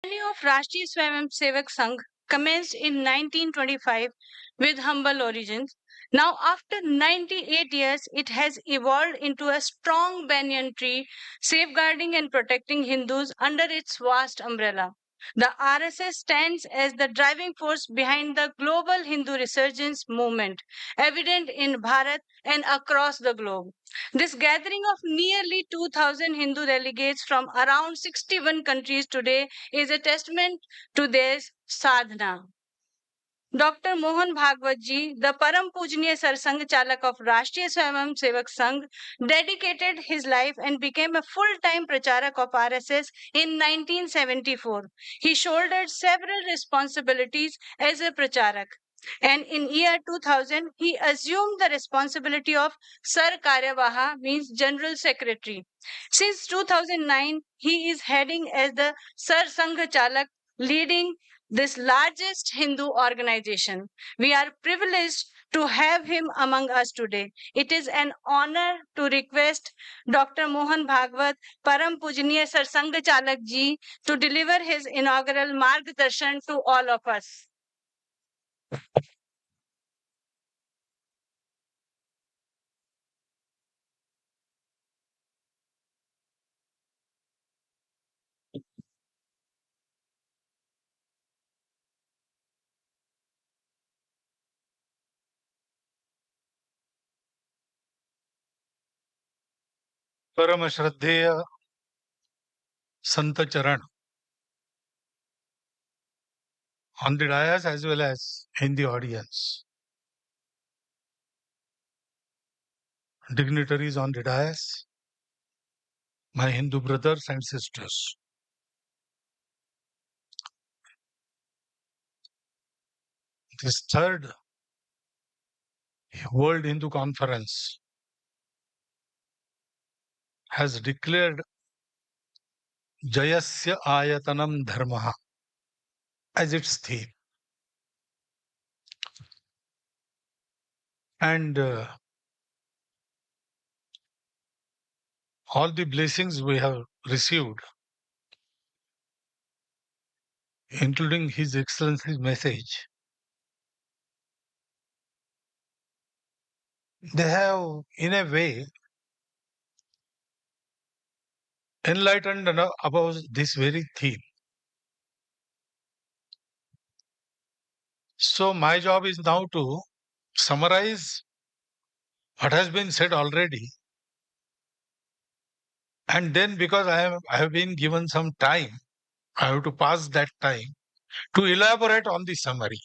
Journey of Rashtriya Swayamsevak Sangh commenced in 1925 with humble origins. Now, after 98 years, it has evolved into a strong banyan tree, safeguarding and protecting Hindus under its vast umbrella. The RSS stands as the driving force behind the global Hindu resurgence movement, evident in Bharat and across the globe. This gathering of nearly 2,000 Hindu delegates from around 61 countries today is a testament to their sadhana. Dr. Mohan Bhagwat ji, the Param Pujniya Sarsanghchalak of Rashtriya Swayamsevak Sangh, dedicated his life and became a full-time pracharak of RSS in 1974. He shouldered several responsibilities as a pracharak. And in year 2000, he assumed the responsibility of Sar Karyavaha, means General Secretary. Since 2009, he is heading as the Sarsanghchalak, leading this largest Hindu organization. We are privileged to have him among us today. It is an honor to request Dr. Mohan Bhagwat, Param Pujniya Sarsanghchalak ji, to deliver his inaugural Margdarshan to all of us. परम श्रद्धेय संत चरण on the dais as well as in the audience. Dignitaries on the dais, my Hindu brothers and sisters. This third World Hindu Conference has declared Jayasya Ayatanam Dharmaha as its theme. And all the blessings we have received, including His Excellency's message, they have, in a way, enlightened about this very theme. So my job is now to summarize what has been said already, and then because I have been given some time, I have to pass that time to elaborate on the summary.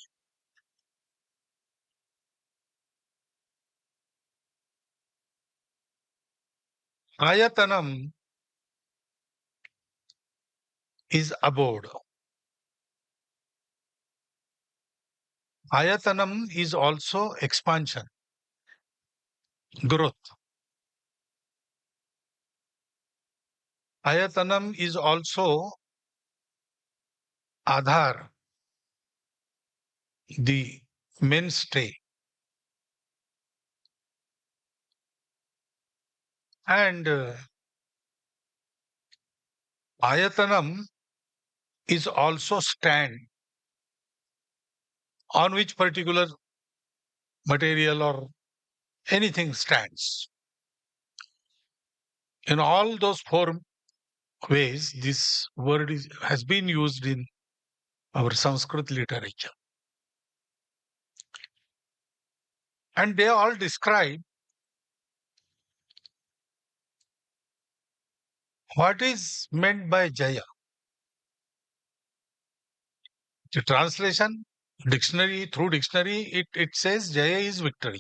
Ayatanam is abode. Ayatanam is also expansion, growth. Ayatanam is also Adhar, the mainstay. And Ayatanam is also stand on which particular material or anything stands. In all those four ways, this word has been used in our Sanskrit literature. And they all describe what is meant by Jaya. The translation, through dictionary, it says Jaya is victory.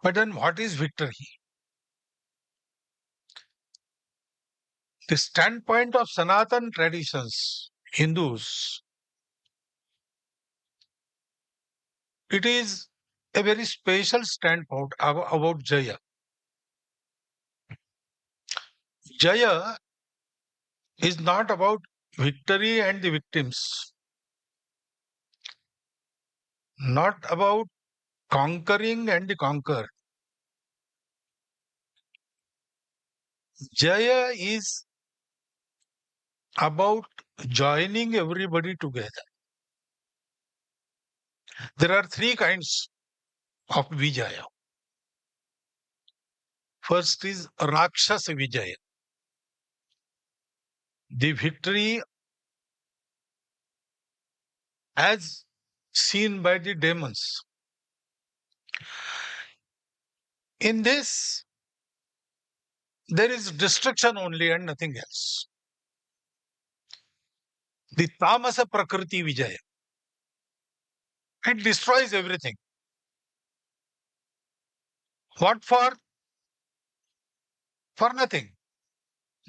But then what is victory? The standpoint of Sanatan traditions, Hindus, it is a very special standpoint about Jaya. Jaya is not about victory and the victims, not about conquering and the conquered. Jaya is about joining everybody together. There are three kinds of Vijaya. First is Rakshasa Vijaya, the victory as seen by the demons. In this, there is destruction only and nothing else. The Tamasa Prakriti Vijaya. It destroys everything. What for? For nothing.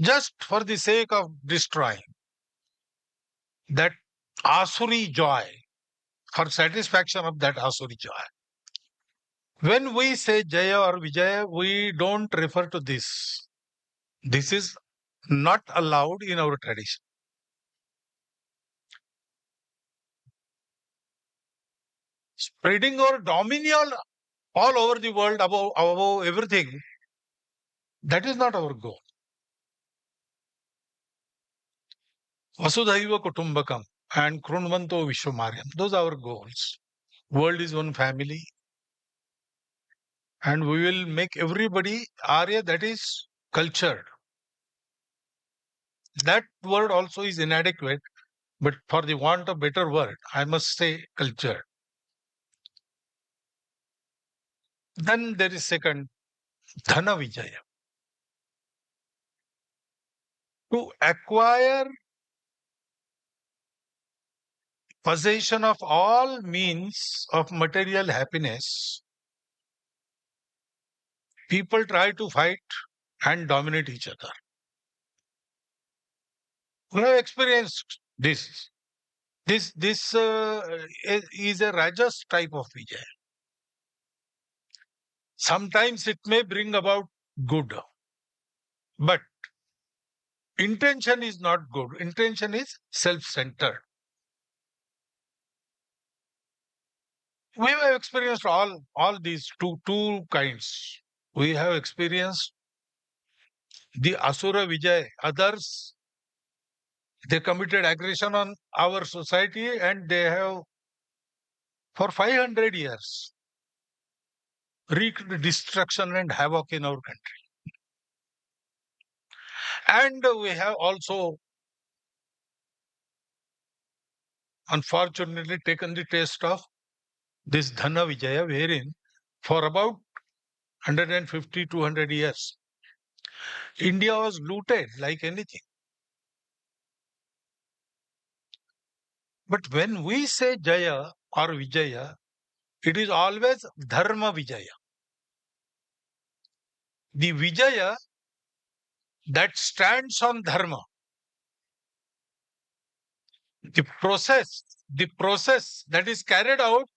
Just for the sake of destroying. That Asuri joy, for satisfaction of that Asuri joy. When we say Jaya or Vijaya, we don't refer to this. This is not allowed in our tradition. Spreading our dominion all over the world above everything, that is not our goal. Vasudhaiva Kutumbakam and Krunvanto Vishwamaryam, those are our goals. World is one family, and we will make everybody Arya, that is cultured. That word also is inadequate, but for the want of better word, I must say cultured. Then there is second, Dhana Vijaya. To acquire possession of all means of material happiness, people try to fight and dominate each other. We have experienced this. This is a Rajas type of Vijaya. Sometimes it may bring about good, but intention is not good. Intention is self-centered. We have experienced all these two kinds. We have experienced the Asura Vijay. Others, they committed aggression on our society and they have, for 500 years, wreaked destruction and havoc in our country. And we have also, unfortunately, taken the taste of this Dhana Vijaya, wherein for about 150, 200 years, India was looted like anything. But when we say Jaya or Vijaya, it is always Dharma Vijaya. The Vijaya that stands on Dharma. The process that is carried out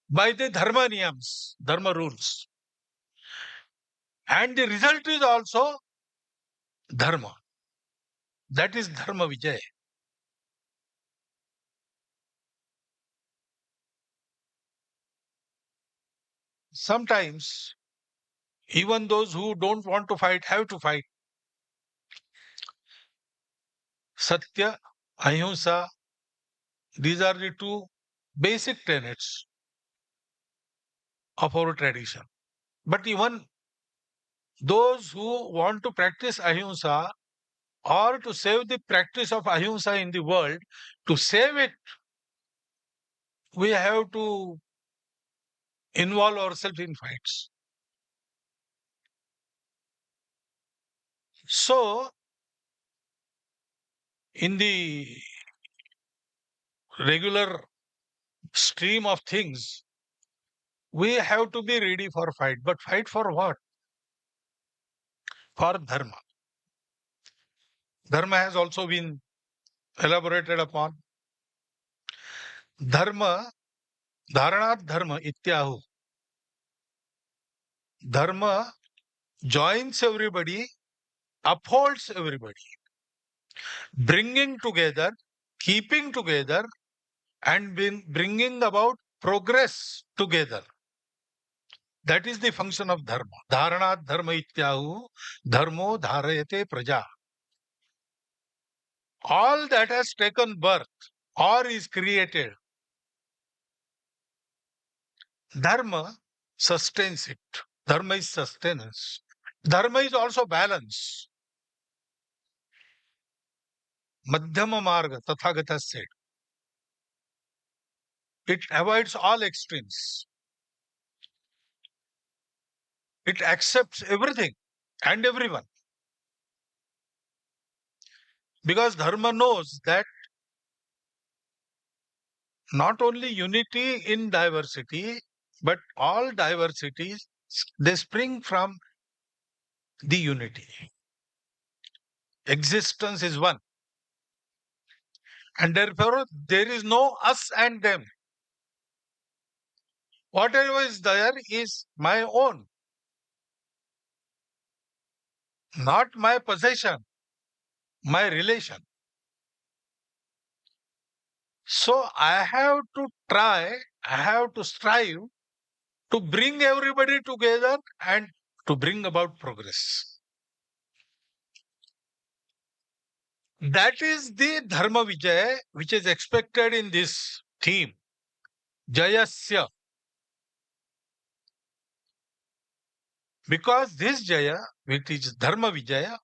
by the Dharma Niyams, Dharma rules. And the result is also Dharma. That is Dharma Vijaya. Sometimes, even those who don't want to fight have to fight. Satya, Ahimsa, these are the two basic tenets of our tradition. But even those who want to practice Ahimsa or to save the practice of Ahimsa in the world, to save it, we have to involve ourselves in fights. So, in the regular stream of things, we have to be ready for fight. But fight for what? For Dharma. Dharma has also been elaborated upon. Dharma, Dharanat Dharma Ityahu. Dharma joins everybody, upholds everybody, bringing together, keeping together, and bringing about progress together. That is the function of Dharma. Dharanat Dharma Ityahu, Dharmo Dharayate Praja. All that has taken birth or is created, dharma sustains it. Dharma is sustenance. Dharma is also balance. Madhyama marga, Tathagata said. It avoids all extremes. It accepts everything and everyone. Because dharma knows that not only unity in diversity, but all diversities, they spring from the unity. Existence is one. And therefore, there is no us and them. Whatever is there is my own, not my possession, my relation. So I have to try, I have to strive to bring everybody together and to bring about progress. That is the Dharma Vijay which is expected in this theme. Jayasya. Because this Jaya, which is Dharma Vijaya,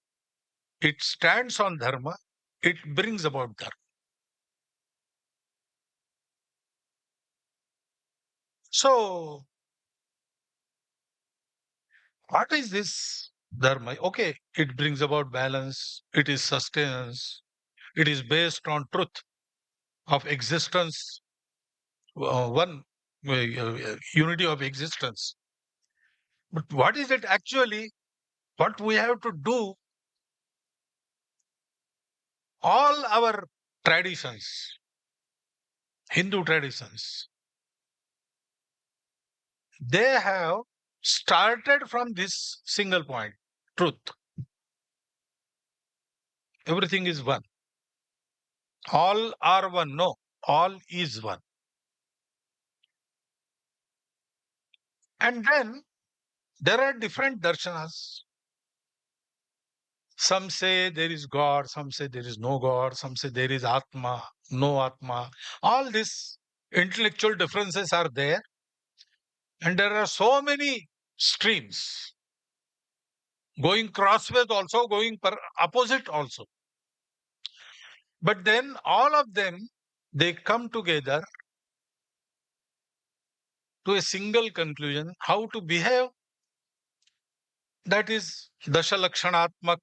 it stands on Dharma, it brings about Dharma. So, what is this Dharma? Okay, it brings about balance, it is sustenance, it is based on truth of existence, one unity of existence. But what is it actually? What we have to do, all our traditions, Hindu traditions, they have started from this single point truth. Everything is one. All are one. No, all is one. And then there are different darshanas. Some say there is God, some say there is no God, some say there is Atma, no Atma. All these intellectual differences are there. And there are so many streams going crossways also, going opposite also. But then all of them, they come together to a single conclusion how to behave. That is Dashalakshanatmak,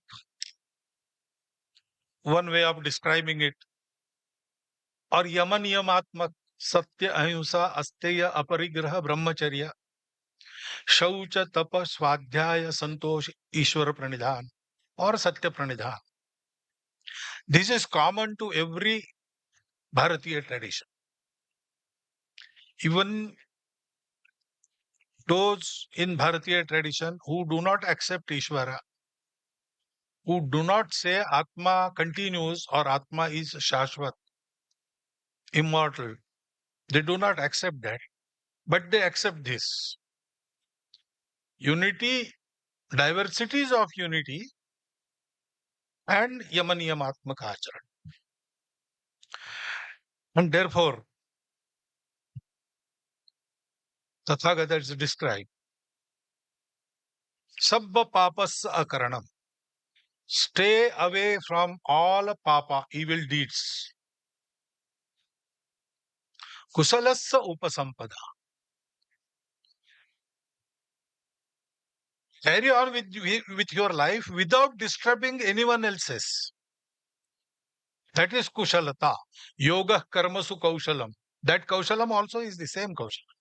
one way of describing it. Or Yamanyamatmak, Satya Ahimsa Asteya Aparigraha Brahmacharya, Shaucha Tapa Swadhyaya Santosh Ishwara Pranidhan, or Satya Pranidhan. This is common to every Bharatiya tradition. Even those in Bharatiya tradition who do not accept Ishvara, who do not say Atma continues or Atma is Shashvat, immortal, they do not accept that, but they accept this. Unity, diversities of unity, and Yamanyamatmaka Acharan. And therefore, Tathagata is described. Sabba papas akaranam. Stay away from all papa, evil deeds. Kusalassa upasampada. Carry on with your life without disturbing anyone else's. That is kushalata. Yoga karmasu kaushalam. That kaushalam also is the same kaushalam.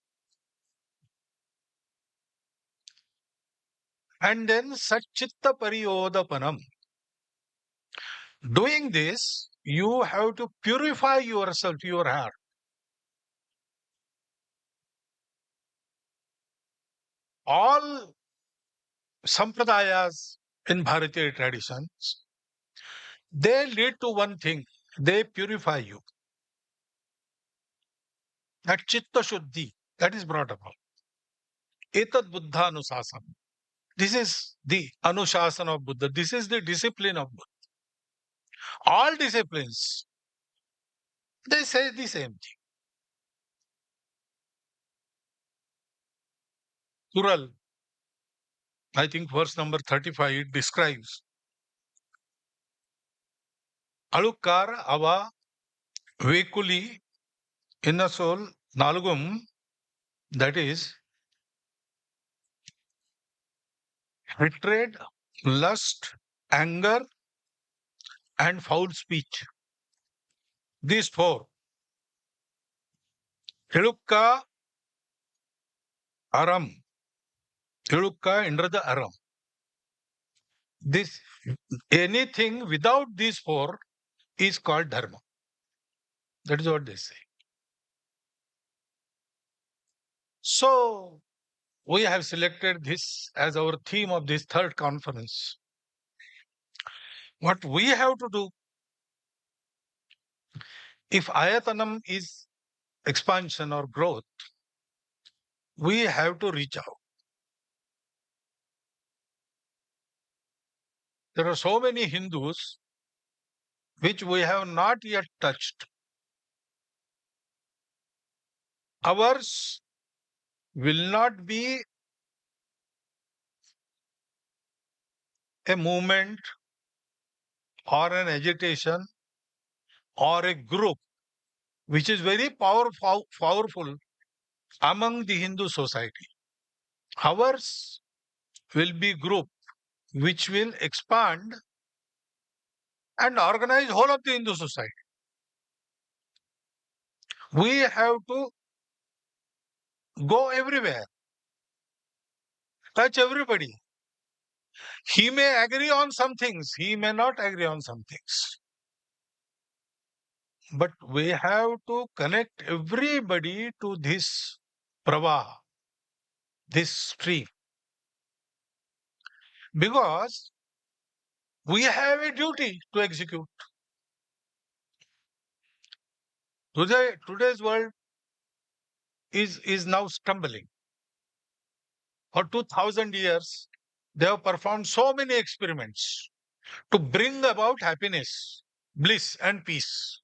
And then satchitta pariyodapanam. Doing this, you have to purify yourself, your heart. All sampradayas in Bharatiya traditions, they lead to one thing. They purify you. That chitta shuddhi, that is brought about. Etad buddha anusasana. This is the anushasana of Buddha. This is the discipline of Buddha. All disciplines, they say the same thing. Plural, I think verse number 35, it describes Alukar Ava Vekuli Innasol Nalugum, that is hatred, lust, anger, and foul speech. These four. Hilukka Aram. Hilukka under the Aram. This anything without these four is called dharma. That is what they say. So we have selected this as our theme of this third conference. What we have to do, if ayatanam is expansion or growth, we have to reach out. There are so many Hindus which we have not yet touched. Ours will not be a movement or an agitation or a group which is very powerful among the Hindu society. Ours will be group which will expand and organize whole of the Hindu society. We have to go everywhere, touch everybody. He may agree on some things, he may not agree on some things. But we have to connect everybody to this pravaha, this stream. Because we have a duty to execute. Today's world is now stumbling. For 2000 years, they have performed so many experiments to bring about happiness, bliss, and peace.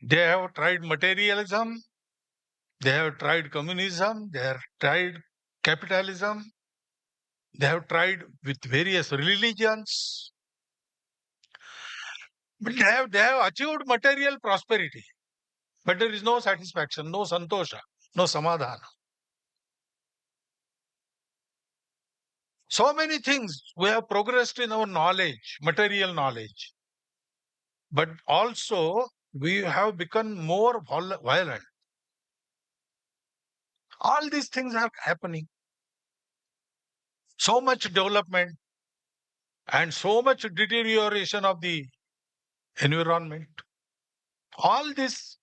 They have tried materialism, they have tried communism, they have tried capitalism, they have tried with various religions, but they have achieved material prosperity. But there is no satisfaction, no santosha, no samadhana. So many things we have progressed in our knowledge, material knowledge, but also we have become more violent. All these things are happening. So much development and so much deterioration of the environment. All this.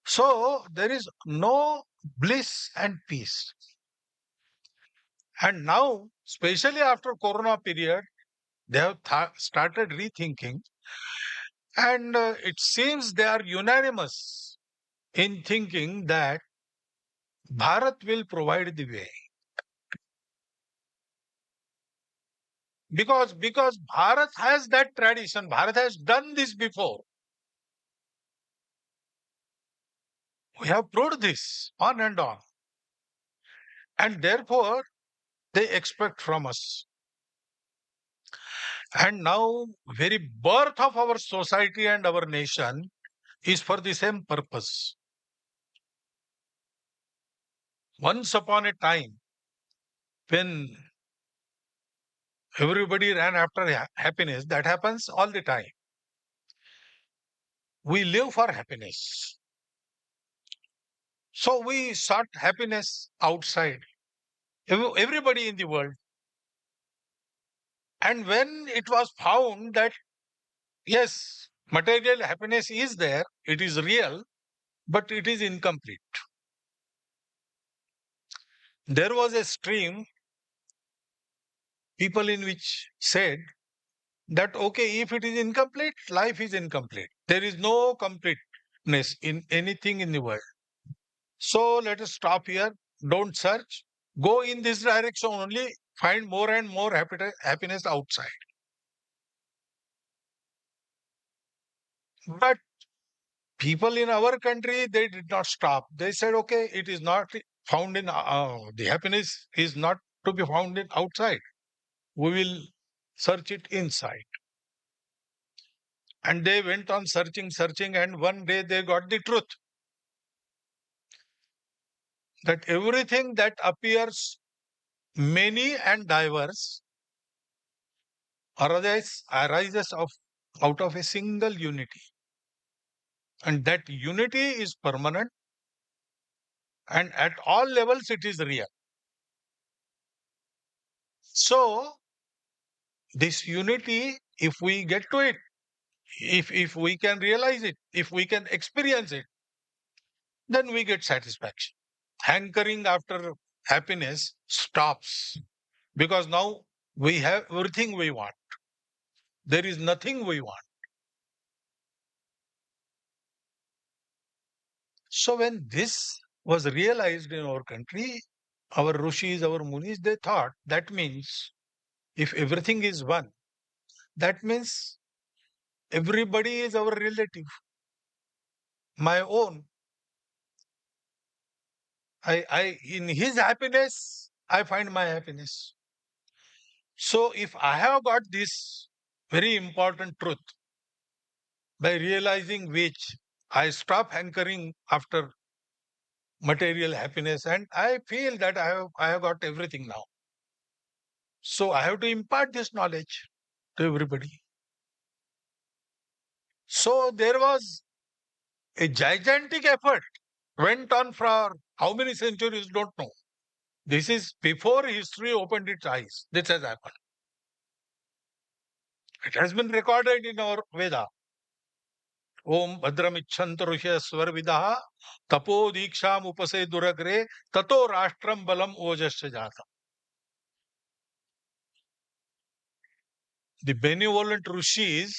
So there is no bliss and peace. And now, especially after Corona period, they have started rethinking, and it seems they are unanimous in thinking that Bharat will provide the way. Because Bharat has that tradition, Bharat has done this before. We have proved this on and on. And therefore, they expect from us. And now, very birth of our society and our nation is for the same purpose. Once upon a time, when everybody ran after happiness, that happens all the time. We live for happiness. So we sought happiness outside, everybody in the world. And when it was found that, yes, material happiness is there, it is real, but it is incomplete. There was a stream, people in which said that, okay, if it is incomplete, life is incomplete. There is no completeness in anything in the world. So let us stop here. Don't search. Go in this direction only. Find more and more happiness outside. But people in our country, they did not stop. They said, okay, it is not found in, the happiness is not to be found in outside. We will search it inside. And they went on searching, searching, and one day they got the truth that everything that appears many and diverse arises out of a single unity. And that unity is permanent, and at all levels it is real. So, this unity, if we get to it, if we can realize it, if we can experience it, then we get satisfaction. Hankering after happiness stops because now we have everything we want. There is nothing we want. So when this was realized in our country, our rishis, our munis, they thought that means if everything is one, that means everybody is our relative, my own. I in his happiness, I find my happiness. So if I have got this very important truth, by realizing which I stop hankering after material happiness and I feel that I have got everything now. So I have to impart this knowledge to everybody. So there was a gigantic effort went on for how many centuries, don't know. This is before history opened its eyes. This has happened. It has been recorded in our Veda. Om Bhadramichantu Rishya Vidaha Tapo Diksham Upase Duragre Tato Rashtram Balam Ojasya Jata. The benevolent rishis,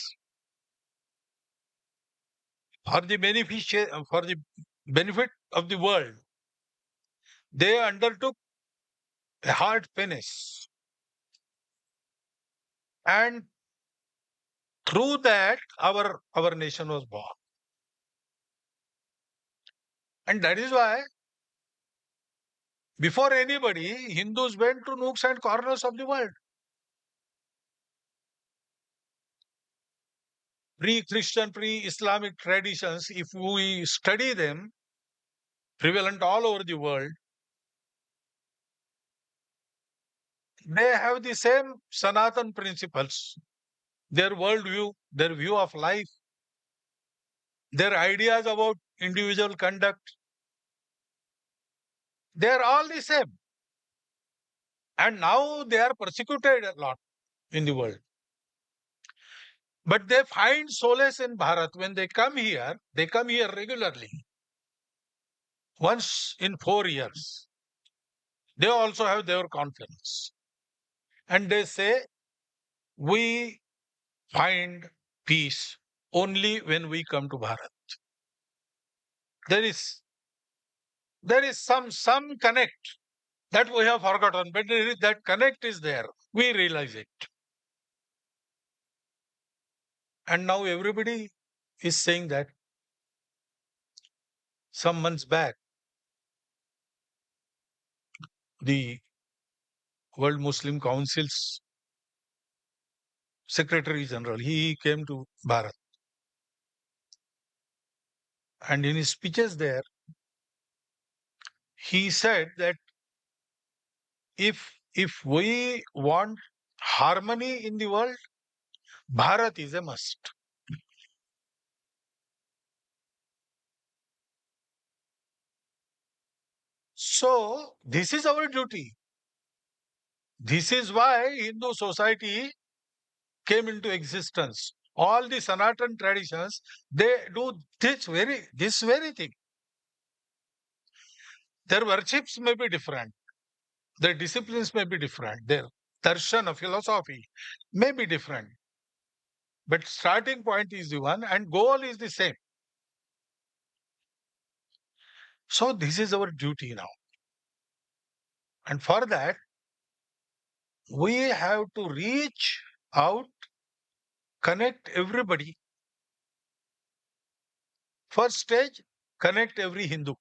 for the benefit of the world, they undertook a hard penance. And through that, our nation was born. And that is why, before anybody, Hindus went to nooks and corners of the world. Pre-Christian, pre-Islamic traditions, if we study them, prevalent all over the world, they have the same Sanatan principles, their worldview, their view of life, their ideas about individual conduct. They are all the same. And now they are persecuted a lot in the world. But they find solace in Bharat when they come here regularly, once in 4 years. They also have their conference. And they say, we find peace only when we come to Bharat. There is some connect that we have forgotten, but that connect is there. We realize it. And now everybody is saying that. Some months back, the World Muslim Council's Secretary General, he came to Bharat. And in his speeches there, he said that if we want harmony in the world, Bharat is a must. So this is our duty. This is why Hindu society came into existence. All the Sanatan traditions, they do this very thing. Their worships may be different. Their disciplines may be different. Their darshan, philosophy, may be different. But starting point is the one and goal is the same. So this is our duty now. And for that, we have to reach out, connect everybody First stage, connect every Hindu.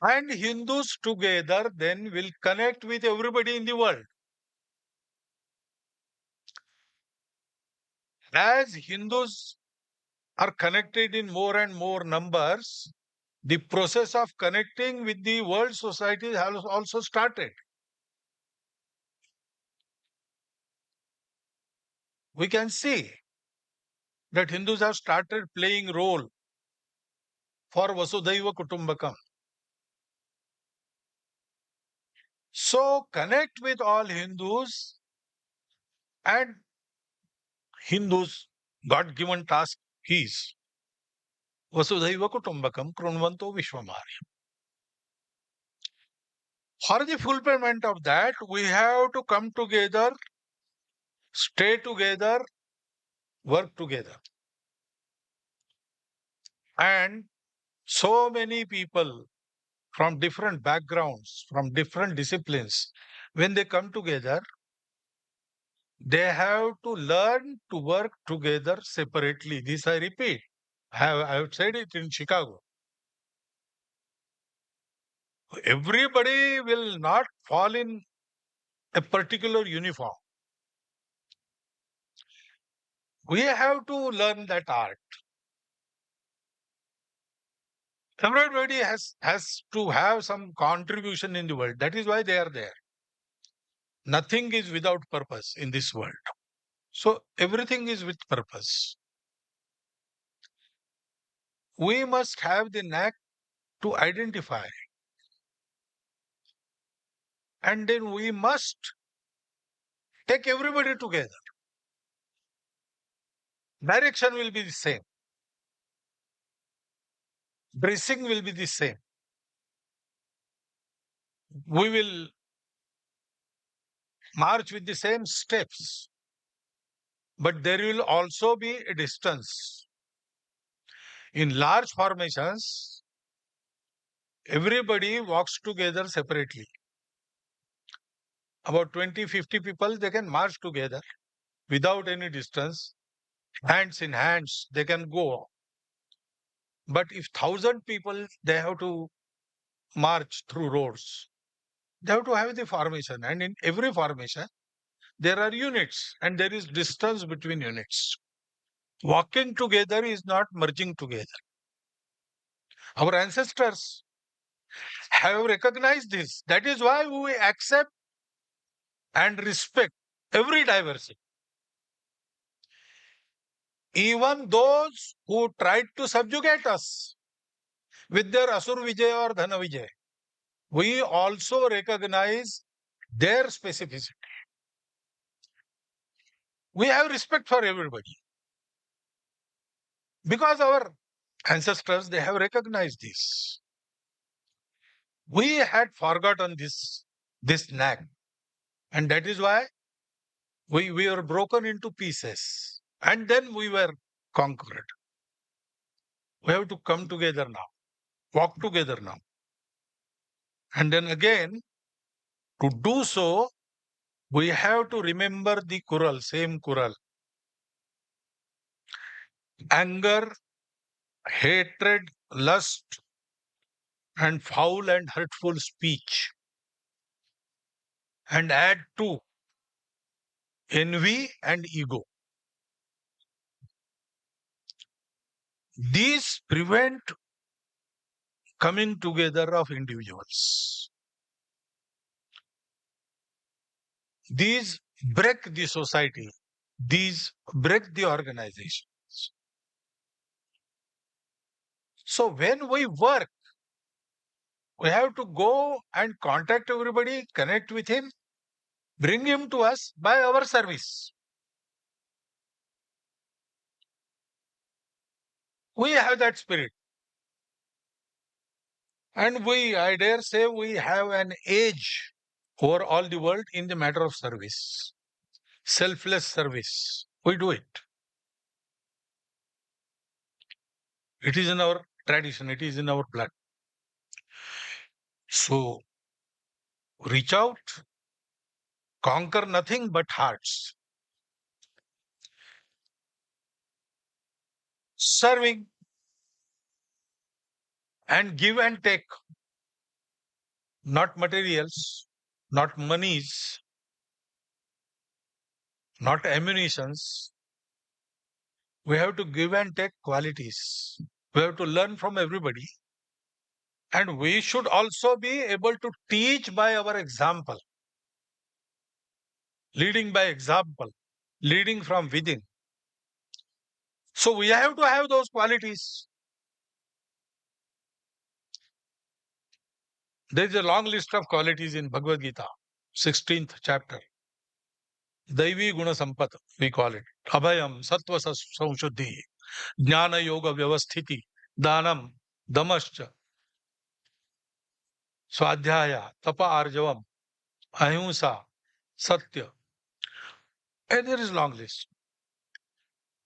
And Hindus together then will connect with everybody in the world. As Hindus are connected in more and more numbers, the process of connecting with the world society has also started. We can see that Hindus have started playing role for Vasudhaiva Kutumbakam. So connect with all Hindus, and Hindus' God-given task is Vasudhaiva Kutumbakam Krunvanto Vishwamari. For the fulfillment of that, we have to come together, stay together, work together. And so many people from different backgrounds, from different disciplines, when they come together, they have to learn to work together separately. This I repeat. I have said it in Chicago. Everybody will not fall in a particular uniform. We have to learn that art. Everybody has to have some contribution in the world. That is why they are there. Nothing is without purpose in this world. So everything is with purpose. We must have the knack to identify, and then we must take everybody together. Direction will be the same. Dressing will be the same. We will march with the same steps, but there will also be a distance. In large formations, everybody walks together separately. About 20, 50 people, they can march together without any distance, hands in hands, they can go. But if 1,000 people, they have to march through roads, they have to have the formation. And in every formation, there are units and there is distance between units. Walking together is not merging together. Our ancestors have recognized this. That is why we accept and respect every diversity. Even those who tried to subjugate us with their Asur Vijay or Dhana Vijay, we also recognize their specificity. We have respect for everybody because our ancestors, they have recognized this. We had forgotten this knack, and that is why we were broken into pieces, and then we were conquered. We have to come together now, walk together now. And then again, to do so, we have to remember the Kural, same Kural. Anger, hatred, lust, and foul and hurtful speech. And add to envy and ego. These prevent coming together of individuals. These break the society. These break the organizations. So when we work, we have to go and contact everybody, connect with him, bring him to us by our service. We have that spirit. And I dare say, we have an edge over all the world in the matter of service. Selfless service. We do it. It is in our tradition. It is in our blood. So reach out, conquer nothing but hearts. serving and give and take, not materials, not monies, not ammunitions. We have to give and take qualities. We have to learn from everybody. And we should also be able to teach by our example, leading by example, leading from within. So we have to have those qualities. There is a long list of qualities in Bhagavad Gita, 16th chapter. Daivi Guna Sampat, we call it. Abhayam, Sattva Samshuddhi, Jnana Yoga Vyavasthiti, Danam, Damascha, Swadhyaya, Tapa Arjavam, Ahimsa, Satya. And there is long list.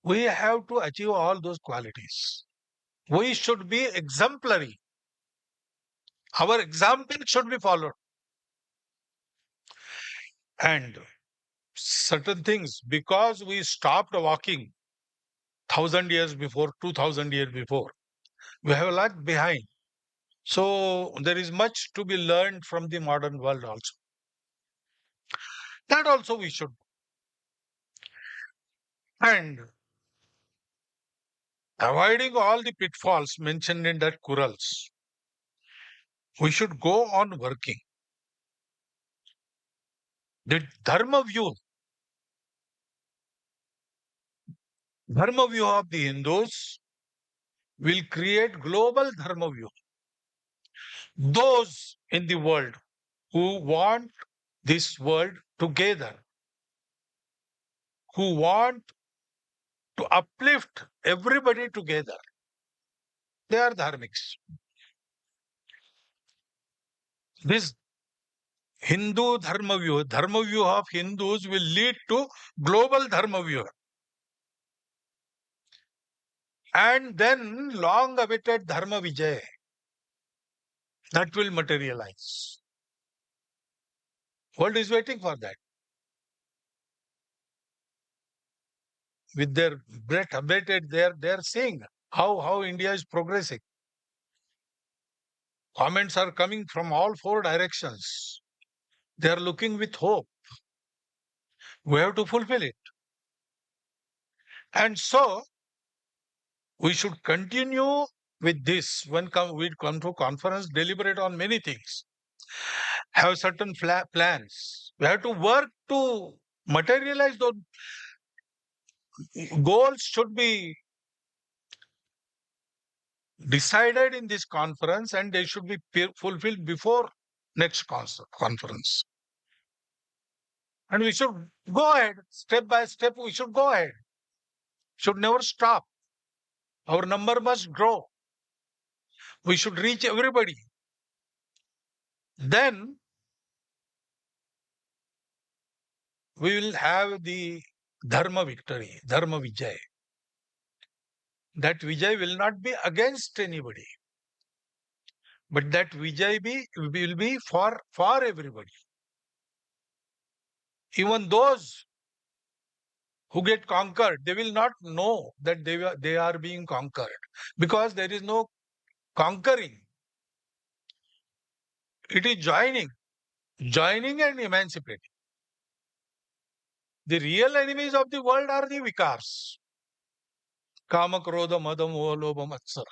We have to achieve all those qualities. We should be exemplary. Our example should be followed. And certain things, because we stopped walking 1,000 years before, 2,000 years before, we have lagged behind. So there is much to be learned from the modern world also. That also we should. And avoiding all the pitfalls mentioned in that Kurals, we should go on working. The Dharma view of the Hindus will create global Dharma view. Those in the world who want this world together, who want to uplift everybody together, they are dharmics. This Dharma view of Hindus will lead to global Dharma view. And then long awaited Dharma Vijay, that will materialize. World is waiting for that. With their breath abated, they are seeing how India is progressing. Comments are coming from all four directions. They are looking with hope. We have to fulfill it. And so, we should continue with this. When we come to conference, deliberate on many things, have certain plans. We have to work to materialize those goals. Should be decided in this conference, and they should be fulfilled before next conference. And we should go ahead step by step. We should go ahead. Should never stop. Our number must grow. We should reach everybody. Then we will have the Dharma victory, Dharma Vijay. That Vijay will not be against anybody, but that Vijay will be for everybody. Even those who get conquered, they will not know that they are being conquered, because there is no conquering. It is joining and emancipating. The real enemies of the world are the vikars. Kama, Krodha, Mada, Moha, Lobha, Matsara.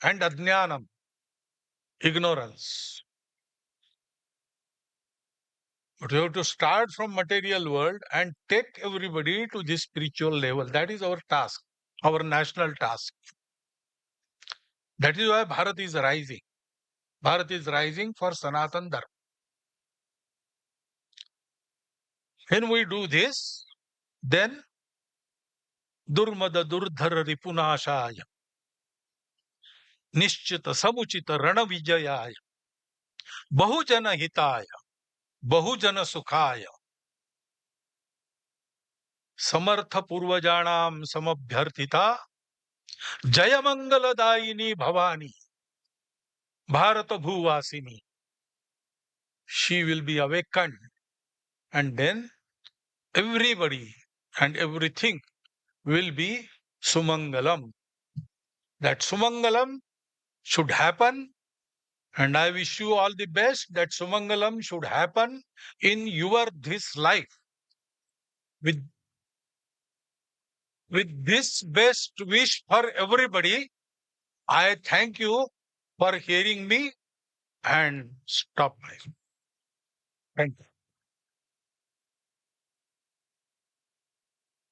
And Ajnanam, ignorance. But we have to start from material world and take everybody to this spiritual level. That is our task, our national task. That is why Bharat is rising. Bharat is rising for Sanatan Dharma. When we do this, then Durmada Durdhara Ripunashaya, Nishchita Samuchita Rana Vijayaya, Bahujana Hitaya, Bahujana Sukhaya, Samartha Purvajanam Samabhyarthita, Jayamangaladayini Bhavani, Bharata Bhuvasini. She will be awakened, and then everybody and everything will be Sumangalam. That Sumangalam should happen, and I wish you all the best. That Sumangalam should happen in your this life. With this best wish for everybody, I thank you for hearing me and stop my. Thank you.